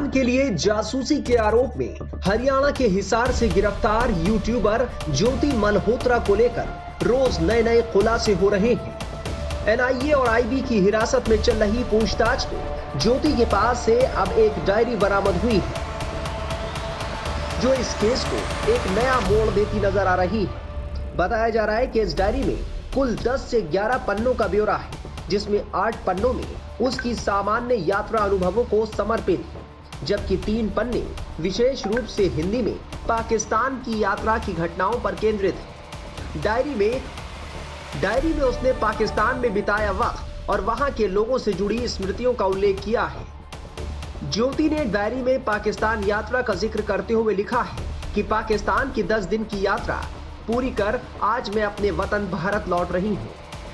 पाकिस्तान के लिए जासूसी के आरोप में हरियाणा के हिसार से गिरफ्तार यूट्यूबर ज्योति मल्होत्रा को लेकर रोज नए नए खुलासे हो रहे हैं। एनआईए और आईबी की हिरासत में चल रही पूछताछ में ज्योति के पास से अब एक डायरी बरामद हुई है, जो इस केस को एक नया मोड़ देती नजर आ रही है। बताया जा रहा है कि इस डायरी में कुल 10 से 11 पन्नों का ब्यौरा है, जिसमें 8 पन्नों में उसकी सामान्य यात्रा अनुभवों को समर्पित है, जबकि 3 पन्ने विशेष रूप से हिंदी में पाकिस्तान की यात्रा की घटनाओं पर केंद्रित है। डायरी में उसने पाकिस्तान में बिताया वक्त और वहां के लोगों से जुड़ी स्मृतियों का उल्लेख किया है। ज्योति ने डायरी में पाकिस्तान यात्रा का जिक्र करते हुए लिखा है कि पाकिस्तान की 10 दिन की यात्रा पूरी कर आज मैं अपने वतन भारत लौट रही हूँ।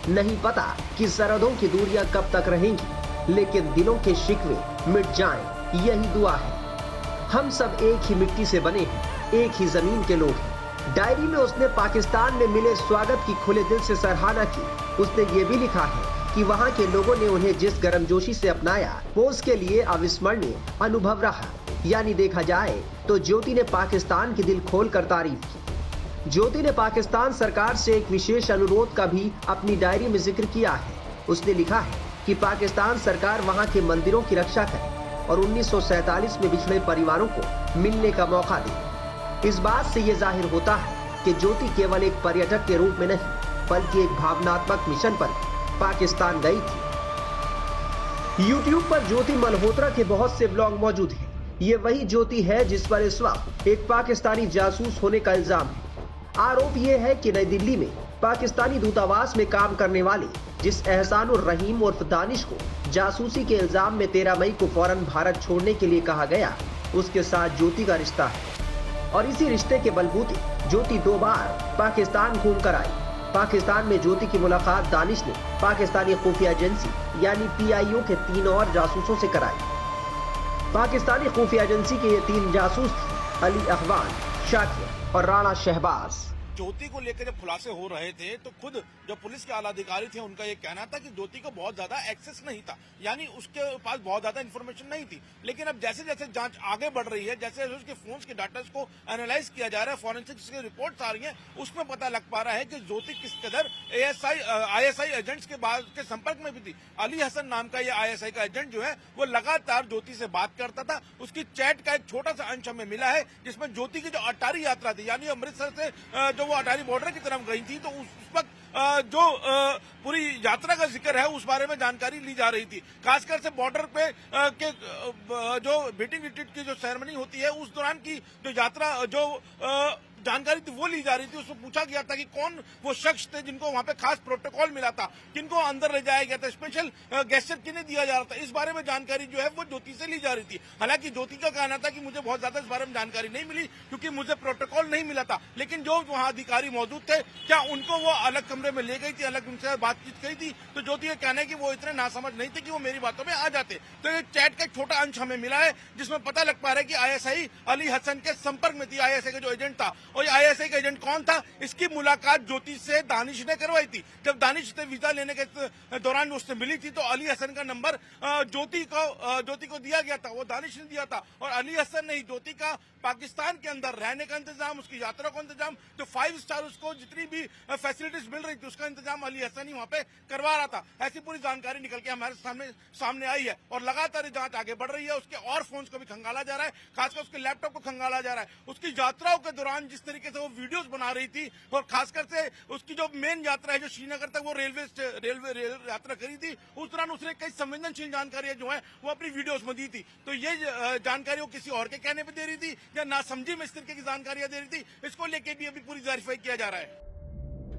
नहीं पता कि सरहदों की दूरियां कब तक रहेंगी, लेकिन दिलों के शिकवे मिट जाएं, यही दुआ है। हम सब एक ही मिट्टी से बने हैं, एक ही जमीन के लोग हैं। डायरी में उसने पाकिस्तान में मिले स्वागत की खुले दिल से सराहना की। उसने ये भी लिखा है कि वहां के लोगों ने उन्हें जिस गर्मजोशी से अपनाया वो उसके लिए अविस्मरणीय अनुभव रहा। यानी देखा जाए तो ज्योति ने पाकिस्तान की दिल खोलकर तारीफ की। ज्योति ने पाकिस्तान सरकार से एक विशेष अनुरोध का भी अपनी डायरी में जिक्र किया है। उसने लिखा है कि पाकिस्तान सरकार वहां के मंदिरों की रक्षा करे और 1947 में बिछड़े परिवारों को मिलने का मौका दे। इस बात से यह जाहिर होता है कि ज्योति केवल एक पर्यटक के रूप में नहीं, बल्कि एक भावनात्मक मिशन पर पाकिस्तान गई थी। यूट्यूब पर ज्योति मल्होत्रा के बहुत से ब्लॉग मौजूद हैं। ये वही ज्योति है जिस पर इस वक्त एक पाकिस्तानी जासूस होने का इल्जाम है। आरोप यह है कि नई दिल्ली में पाकिस्तानी दूतावास में काम करने वाले जिस एहसानुर रहीम उर्फ दानिश को जासूसी के इल्जाम में 13 मई को फौरन भारत छोड़ने के लिए कहा गया, उसके साथ ज्योति का रिश्ता है। और इसी रिश्ते के बलबूते ज्योति 2 बार पाकिस्तान घूमकर आई। पाकिस्तान में ज्योति की मुलाकात दानिश ने पाकिस्तानी खुफिया एजेंसी यानी पीआईओ के 3 और जासूसों से कराई। पाकिस्तानी खुफिया एजेंसी के ये 3 जासूस थे अली अहवान, शाकिर और राणा शहबाज। ज्योति को लेकर जब खुलासे हो रहे थे तो खुद जो पुलिस के आला अधिकारी थे उनका ये कहना था कि ज्योति को बहुत ज्यादा एक्सेस नहीं था, यानी उसके पास बहुत ज्यादा इन्फॉर्मेशन नहीं थी। लेकिन अब जैसे जैसे जांच आगे बढ़ रही है, जैसे उसके फोन्स के डाटा को एनालाइज किया जा रहा है, फॉरेंसिक्स की रिपोर्ट्स आ रही हैं, उसमें पता लग पा रहा है कि ज्योति किस कदर आईएसआई एजेंट्स के संपर्क में भी थी। अली हसन नाम का ये आईएसआई का एजेंट जो है वो लगातार ज्योति से बात करता था। उसकी चैट का एक छोटा सा अंश हमें मिला है, जिसमें ज्योति की जो अटारी यात्रा थी, यानी अमृतसर से वो अटारी बॉर्डर की तरफ गई थी, तो उस वक्त जो पूरी यात्रा का जिक्र है उस बारे में जानकारी ली जा रही थी। खासकर से बॉर्डर पे के जो बीटिंग रिट्रीट की जो सेरेमनी होती है उस दौरान की जो यात्रा जो जानकारी थी वो ली जा रही थी। उसमें पूछा गया था कि कौन वो शख्स थे जिनको वहां पे खास प्रोटोकॉल मिला था, किनको अंदर ले जाया गया था, स्पेशल गेस्चर किन्हें दिया जा रहा था। इस बारे में जानकारी जो है वो ज्योति से ली जा रही थी। हालांकि ज्योति का कहना था कि मुझे बहुत ज्यादा इस बारे में जानकारी नहीं मिली क्योंकि मुझे प्रोटोकॉल नहीं मिला था। लेकिन जो वहां अधिकारी मौजूद थे, क्या उनको वो अलग कमरे में ले गई थी, अलग उनसे बातचीत की थी? तो ज्योति ये कहना है कि वो इतने नासमझ नहीं थे कि वो मेरी बातों में आ जाते। तो ये चैट का एक छोटा अंश हमें मिला है, जिसमें पता लग पा रहा है कि आईएसआई अली हसन के संपर्क में थी, आईएसआई का जो एजेंट था। और आईएसआई का एजेंट कौन था, इसकी मुलाकात ज्योति से दानिश ने करवाई थी। जब दानिश से वीजा लेने के दौरान उससे मिली थी तो अली हसन का नंबर ज्योति को दिया गया था, वो दानिश ने दिया था। और अली हसन ने ही ज्योति का पाकिस्तान के अंदर रहने का इंतजाम, उसकी यात्रा का इंतजाम, जो 5 स्टार उसको जितनी भी फैसिलिटीज मिल रही थी उसका इंतजाम अली हसन ही वहां पे करवा रहा था। ऐसी पूरी जानकारी निकल के हमारे सामने आई है और लगातार जांच आगे बढ़ रही है। उसके और फोन को भी खंगाला जा रहा है, खासकर उसके लैपटॉप को खंगाला जा रहा है। उसकी यात्राओं के दौरान जिस तरीके से वो वीडियोस बना रही थी और खासकर से उसकी जो मेन यात्रा है जो श्रीनगर तक वो रेल यात्रा करी थी, उस दौरान उसने कई संवेदनशील जानकारियां जो है वो अपनी वीडियोस में दी थी। तो ये जानकारी वो किसी और के कहने पे दे रही थी या नासमझी में इस तरीके की जानकारियां दे रही थी, इसको लेके भी अभी पूरी वेरीफाई किया जा रहा है।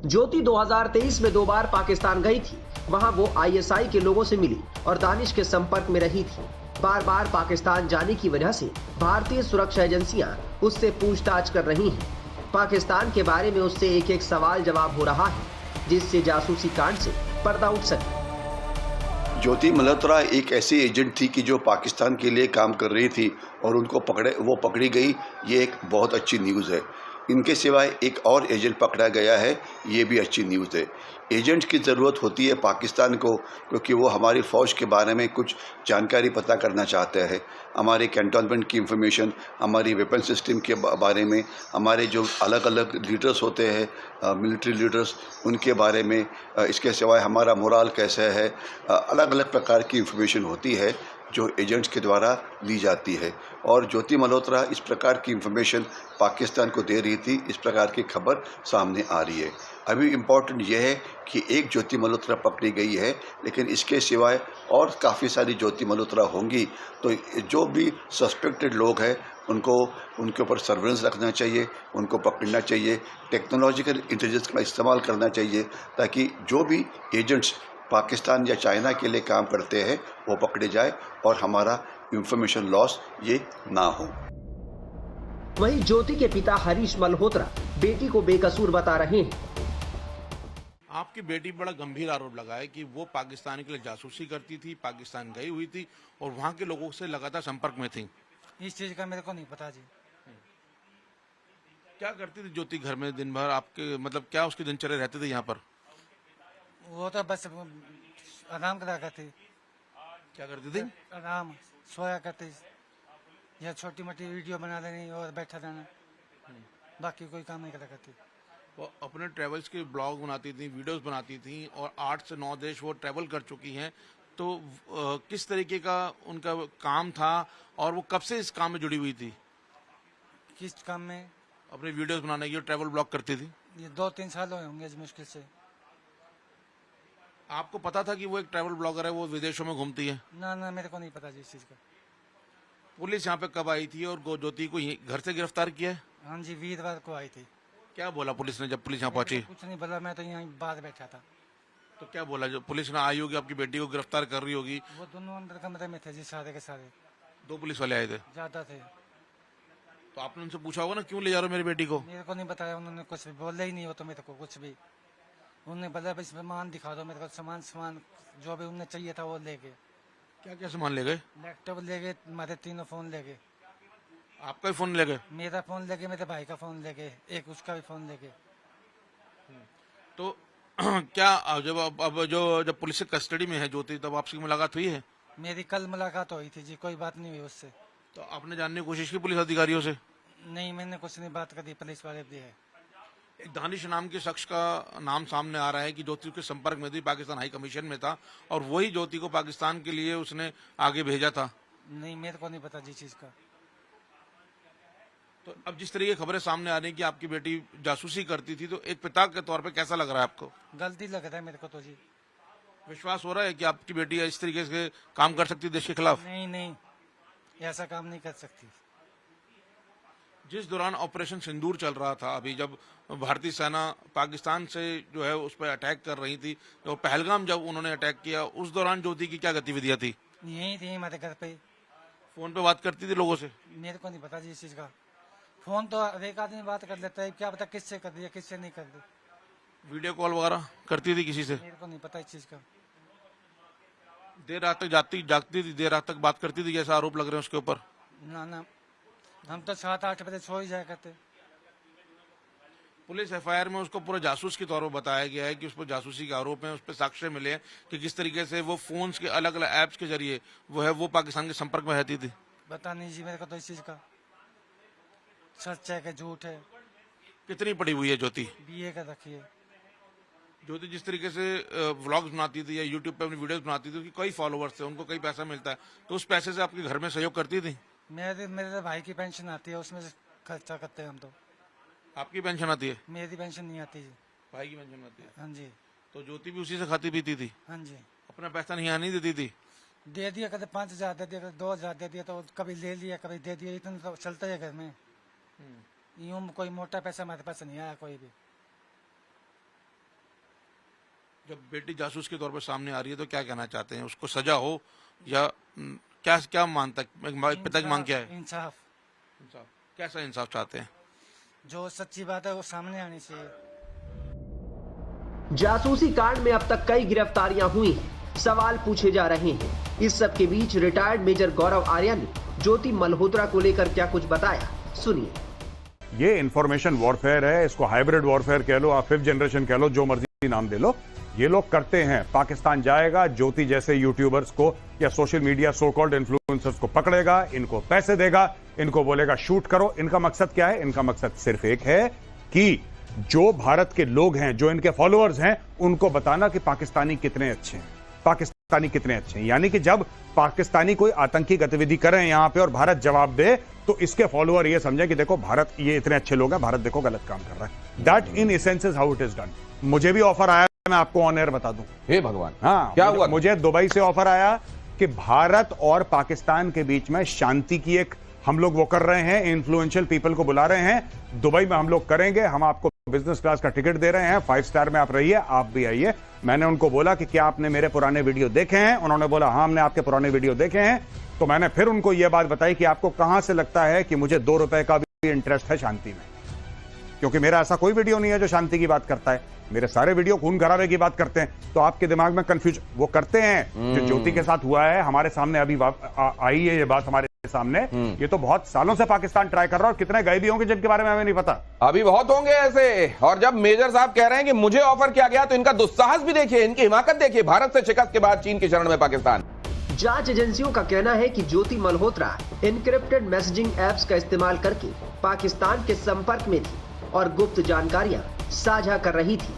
ज्योति 2023 में 2 बार पाकिस्तान गई थी। वहां वो आईएसआई के लोगों से मिली और दानिश के संपर्क में रही थी। बार बार पाकिस्तान जाने की वजह से भारतीय सुरक्षा एजेंसियां उससे पूछताछ कर रही हैं। पाकिस्तान के बारे में उससे एक एक सवाल जवाब हो रहा है, जिससे जासूसी कांड से पर्दा उठ सके। ज्योति मल्होत्रा एक ऐसी एजेंट थी कि जो पाकिस्तान के लिए काम कर रही थी और उनको वो पकड़ी गई। ये एक बहुत अच्छी न्यूज़ है। इनके सिवाय एक और एजेंट पकड़ा गया है, ये भी अच्छी न्यूज़ है। एजेंट की ज़रूरत होती है पाकिस्तान को, क्योंकि वो हमारी फ़ौज के बारे में कुछ जानकारी पता करना चाहते हैं, हमारे कैंटोनमेंट की इंफॉर्मेशन, हमारी वेपन सिस्टम के बारे में, हमारे जो अलग अलग लीडर्स होते हैं मिलिट्री लीडर्स, उनके बारे में। इसके सिवाय हमारा मोराल कैसा है, अलग अलग प्रकार की इंफॉर्मेशन होती है जो एजेंट्स के द्वारा दी जाती है। और ज्योति मल्होत्रा इस प्रकार की इंफॉर्मेशन पाकिस्तान को दे रही थी, इस प्रकार की खबर सामने आ रही है। अभी इम्पॉर्टेंट यह है कि एक ज्योति मल्होत्रा पकड़ी गई है, लेकिन इसके सिवाय और काफ़ी सारी ज्योति मल्होत्रा होंगी। तो जो भी सस्पेक्टेड लोग हैं उनके ऊपर सर्वेलेंस रखना चाहिए, उनको पकड़ना चाहिए, टेक्नोलॉजिकल इंटेलिजेंस का इस्तेमाल करना चाहिए, ताकि जो भी एजेंट्स पाकिस्तान या चाइना के लिए काम करते हैं वो पकड़े जाए और हमारा इंफॉर्मेशन लॉस ये ना हो। वहीं ज्योति के पिता हरीश मल्होत्रा बेटी को बेकसूर बता रहे हैं। आपकी बेटी बड़ा गंभीर आरोप लगा है कि वो पाकिस्तान के लिए जासूसी करती थी, पाकिस्तान गई हुई थी और वहां के लोगों से लगातार संपर्क में थी। इस चीज का मेरे को नहीं पता जी। क्या करती थी ज्योति घर में दिन भर? आपके मतलब क्या उसकी दिनचर्या रहती थी यहाँ पर? वो तो बस आराम करा करती। क्या करती थी? आराम, सोया करती या छोटी मोटी वीडियो बना लेनी और बैठा रहना, बाकी कोई काम नहीं करा करती। वो अपने ट्रेवल्स के ब्लॉग बनाती थी, वीडियोस बनाती थी और 8 से 9 देश वो ट्रेवल कर चुकी हैं। तो किस तरीके का उनका काम था और वो कब से इस काम में जुड़ी हुई थी? किस काम में? अपने वीडियोस बनाने की, ट्रेवल ब्लॉग करती थी। ये 2-3 साल हुए होंगे मुश्किल से। आपको पता था कि वो एक ट्रैवल ब्लॉगर है, वो विदेशों में घूमती है? ना ना, मेरे को नहीं पता जी इस चीज का। पुलिस यहाँ पे कब आई थी और ज्योति को घर से गिरफ्तार किया है? हाँ जी, वीरवार को आई थी। क्या बोला पुलिस ने जब पुलिस यहाँ पहुंची? कुछ नहीं बोला, मैं तो यहाँ बाहर बैठा था। तो क्या बोला? जब पुलिस ने आई होगी, आपकी बेटी को गिरफ्तार कर रही होगी। वो दोनों अंदर कमरे में थे जी, सारे के सारे। 2 पुलिस वाले आए थे? ज्यादा थे। तो आपने उनसे पूछा होगा ना, क्यों ले जा रहे हो मेरी बेटी को? मेरे को नहीं बताया उन्होंने, कुछ भी बोला ही नहीं। वो तो मेरे को कुछ भी उन्होंने बोला बस सामान दिखा दो मेरे को, सामान जो भी उन्हें चाहिए था वो ले गए। क्या क्या सामान ले गए? लैपटॉप ले गए, हमारे 3 फोन ले गए। आपका ही फोन ले गए? मेरा फोन ले गए, मेरे भाई का फोन ले गए, एक उसका भी फोन ले गए। तो क्या जब पुलिस की कस्टडी में है ज्योति, तब आपसी मुलाकात हुई है? मेरी कल मुलाकात हुई थी जी, कोई बात नहीं हुई उससे। तो आपने जानने की कोशिश की पुलिस अधिकारियों से? नहीं, मैंने कुछ नहीं बात करी, पुलिस वाले भी है। एक दानिश नाम के शख्स का नाम सामने आ रहा है कि ज्योति के संपर्क में थी, पाकिस्तान हाई कमीशन में था और वही ज्योति को पाकिस्तान के लिए उसने आगे भेजा था। नहीं, मेरे को नहीं पता जी चीज का। तो अब जिस तरीके की खबरें सामने आ रही कि आपकी बेटी जासूसी करती थी, तो एक पिता के तौर पे कैसा लग रहा है आपको? गलती लग रहा है मेरे को तो जी। विश्वास हो रहा है कि आपकी बेटी इस तरीके से काम कर सकती है देश के खिलाफ? नहीं नहीं, ऐसा काम नहीं कर सकती। जिस दौरान ऑपरेशन सिंदूर चल रहा था, अभी जब भारतीय सेना पाकिस्तान से जो है उस पर अटैक कर रही थी, तो पहलगाम जब उन्होंने अटैक किया, उस दौरान ज्योति की क्या गतिविधियां थी? यही थी हमारे घर पे। फोन पे बात करती थी लोगों से? मेरे को नहीं पता जी इस चीज का। फोन तो एक आदमी बात कर लेता है, क्या पता किससे कर दिया किससे नहीं कर दी। वीडियो कॉल वगैरह करती थी किसी से? मेरे को नहीं पता इस चीज का। देर रात तक जागती थी, देर रात तक बात करती थी, जैसा आरोप लग रहे हैं उसके ऊपर? ना ना, हम तो 7-8 बजे सो ही जाया करते। पुलिस एफआईआर में उसको पूरा जासूस के तौर पर बताया गया है कि उस पर जासूसी के आरोप हैं, उस पर साक्ष्य मिले हैं कि किस तरीके से वो फोन्स के अलग अलग ऐप्स के जरिए वो पाकिस्तान के संपर्क में रहती थी। पता नहीं जी मेरे को तो इस चीज का, सच है कि झूठ है। कितनी पड़ी हुई है ज्योति? BA का रखिए। ज्योति जिस तरीके से व्लॉग्स बनाती थी या यूट्यूब पे अपनी वीडियोस बनाती थी, उसकी कई फॉलोअर्स थे, उनको कई पैसा मिलता है, तो उस पैसे से आपके घर में सहयोग करती थी? मेरे भाई की पेंशन आती है, उसमें से खर्चा करते हैं हम तो। आपकी पेंशन आती है? मेरी पेंशन नहीं आती जी। भाई की पेंशन आती है? हाँ जी। तो ज्योति भी उसी से खाती पीती थी? हाँ जी। अपना पैसा नहीं आने देती थी? दे दिया, कभी 5,000 दे दिया, कभी 2,000 दे दिया, तो कभी ले लिया कभी दे दिया, इतना तो चलता है घर में। यूं कोई मोटा पैसा हमारे पास नहीं आया कोई भी। जब बेटी जासूस के तौर पर सामने आ रही है तो क्या कहना चाहते हैं? उसको सजा हो या क्या मानता है पिता की मांग क्या है? इंसाफ। कैसा इंसाफ चाहते हैं? जो सच्ची बात है वो सामने आनी चाहिए। जासूसी कांड में अब तक कई गिरफ्तारियां हुई हैं, सवाल पूछे जा रहे हैं। इस सब के बीच रिटायर्ड मेजर गौरव आर्या ने ज्योति मल्होत्रा को लेकर क्या कुछ बताया, सुनिए। ये इंफॉर्मेशन वॉरफेयर है, इसको हाइब्रिड वॉरफेयर कह लो, आप 5th जनरेशन कह लो, जो मर्जी नाम दे लो, ये लोग करते हैं। पाकिस्तान जाएगा, ज्योति जैसे यूट्यूबर्स को या social media so called influencers को पकड़ेगा, इनको पैसे देगा, इनको बोलेगा शूट करो। इनका मकसद क्या है? इनका मकसद सिर्फ एक है कि जो भारत के लोग हैं, जो इनके फॉलोअर्स हैं, उनको बताना कि पाकिस्तानी कितने अच्छे हैं, पाकिस्तानी कितने अच्छे हैं। यानी कि जब पाकिस्तानी कोई आतंकी गतिविधि कर रहे हैं यहां पे और भारत जवाब दे, तो इसके फॉलोअर ये समझे कि देखो भारत, ये इतने अच्छे लोग हैं, भारत देखो गलत काम कर रहा है। That in essence is how it is done. मुझे भी ऑफर आया, मैं आपको ऑन एयर बता दूं। हे भगवान, हाँ, क्या हुआ? मुझे दुबई से ऑफर आया कि भारत और पाकिस्तान के बीच में शांति की एक हम लोग वो कर रहे हैं, इन्फ्लुएंशियल पीपल को बुला रहे हैं, दुबई में हम लोग करेंगे, हम आपको बिजनेस क्लास का टिकट दे रहे हैं, 5 स्टार में आप रहिए, आप भी आइए। मैंने उनको बोला कि क्या आपने मेरे पुराने वीडियो देखे हैं? उन्होंने बोला हाँ, हमने आपके पुराने वीडियो देखे हैं। तो मैंने फिर उनको यह बात बताई कि आपको कहां से लगता है कि मुझे 2 रुपए का भी इंटरेस्ट है शांति में? क्योंकि मेरा ऐसा कोई वीडियो नहीं है जो शांति की बात करता है, मेरे सारे वीडियो खून खराबे की बात करते हैं। तो आपके दिमाग में कंफ्यूज वो करते हैं। जो ज्योति के साथ हुआ है, हमारे सामने अभी आई है ये बात हमारे सामने, ये तो बहुत सालों से पाकिस्तान ट्राई कर रहा है, और कितने गए भी होंगे जिनके बारे में हमें नहीं पता। अभी बहुत होंगे ऐसे। और जब मेजर साहब कह रहे हैं कि मुझे ऑफर किया गया, तो इनका दुस्साहस भी देखिए, इनकी हिमाकत देखिए। भारत से शिकस्त के बाद चीन की शरण में पाकिस्तान। जांच एजेंसियों का कहना है कि ज्योति मल्होत्रा एन्क्रिप्टेड मैसेजिंग ऐप्स का इस्तेमाल करके पाकिस्तान के संपर्क में थी और गुप्त जानकारियां साझा कर रही थी।